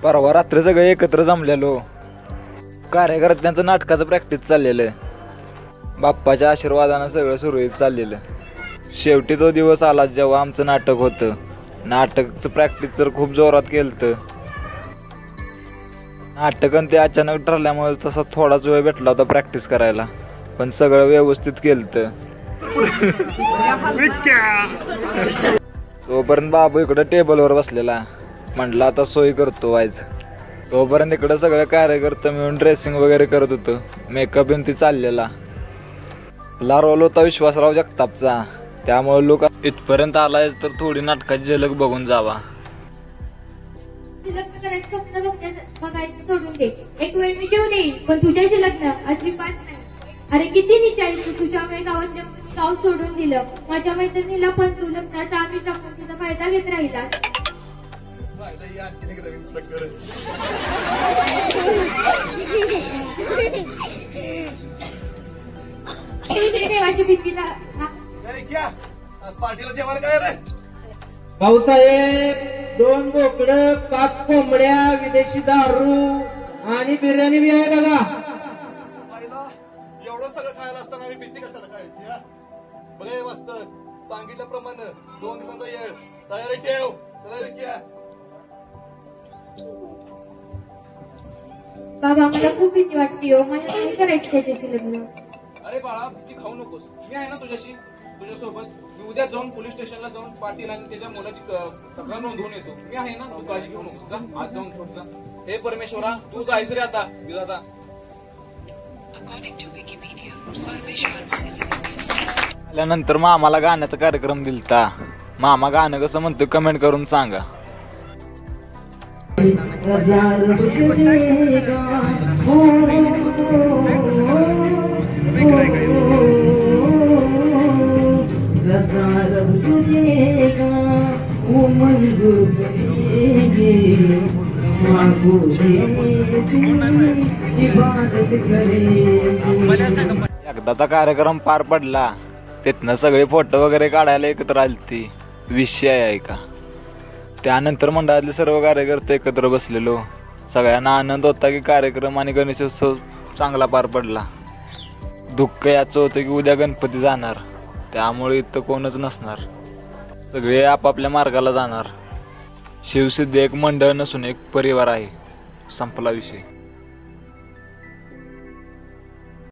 परवा रात्री सगळे एकत्र जमलेलो. कार्यकर्त्यांचं नाटकाचं प्रॅक्टिस चाललेलं. बाप्पाच्या आशीर्वादानं सगळं सुरळीत चाललेलं. शेवटी तो दिवस आला जेव्हा आमचं नाटक होतं. नाटकचं प्रॅक्टिस तर खूप जोरात केलं. नाटकन ते अचानक ठरल्यामुळे तसा थोडाच वेळ भेटला होता प्रॅक्टिस करायला, पण सगळं व्यवस्थित केलं. तोपर्यंत बाबू इकडं टेबलवर बसलेला. म्हटलं आता सोय करतो व्हायचं. तोपर्यंत इकडं सगळं कार्यकर्ते मिळून ड्रेसिंग वगैरे करत होतं. मेकअप ती चाललेला. आपला रोल होता विश्वासराव जगतापचा, त्यामुळे लोक इथपर्यंत आलाय तर थोडी नाटकाची झलक बघून जावा. लग्न करायचं स्वप्न बघायचं सोडून दे. एक वेळ मी जेवून येईन, पण तुझ्याशी लग्न अजिबात नाही. अरे किती निचाळी तू, तुझ्यामुळे गावातल्या गाव सोडून दिलं. माझ्या मैत्रिणीला पण तू लग्नाचा आम्ही टाकून तिचा फायदा घेत राहिला. देवाची भीतीला भाऊसाहेब 2 बोकडं, 5 कोंबड्या, विदेशी दारू आणि बिर्याणी बी आहे बघा. एवढं सगळं खायला असताना आम्ही भीती कशाला खायची? बघा मस्त सांगितल्याप्रमाणे 2 दिवसाचा येळ तयारी ठेव. बाबा मला खूप भीती वाटते हो. मला नाही करायचं त्याच्याशी लग्न. अरे बाळा भीती खाऊ नकोस. मी आहे ना तुझ्यासोबत. मी उद्या जाऊन पोलीस स्टेशनला जाऊन पाटील आणि त्याच्या मुलाची तक्रार नोंदवून येतो. मी आहे ना, तू काळजी घेऊ नको. जा आज जाऊन सोड जा. हे परमेश्वरा तू जायचं रे आता. विधाता आल्यानंतर मामाला गाण्याचा कार्यक्रम दिलता. मामा गाणं कसं म्हणतो कमेंट करून सांगा. एकदाचा कार्यक्रम पार पडला. तिथनं सगळे फोटो वगैरे काढायला एकत्र आलती. विषय आहे का. त्यानंतर मंडळातले सर्व कार्यकर्ते एकत्र बसलेलो. सगळ्यांना आनंद होता की कार्यक्रम आणि गणेशोत्सव चांगला पार पडला. दुःख याचं होतं की उद्या गणपती जाणार, त्यामुळे इथं कोणच नसणार. सगळे आपापल्या मार्गाला जाणार. शिवसिद्धी एक मंडळ नसून एक परिवार आहे. संपला विषय.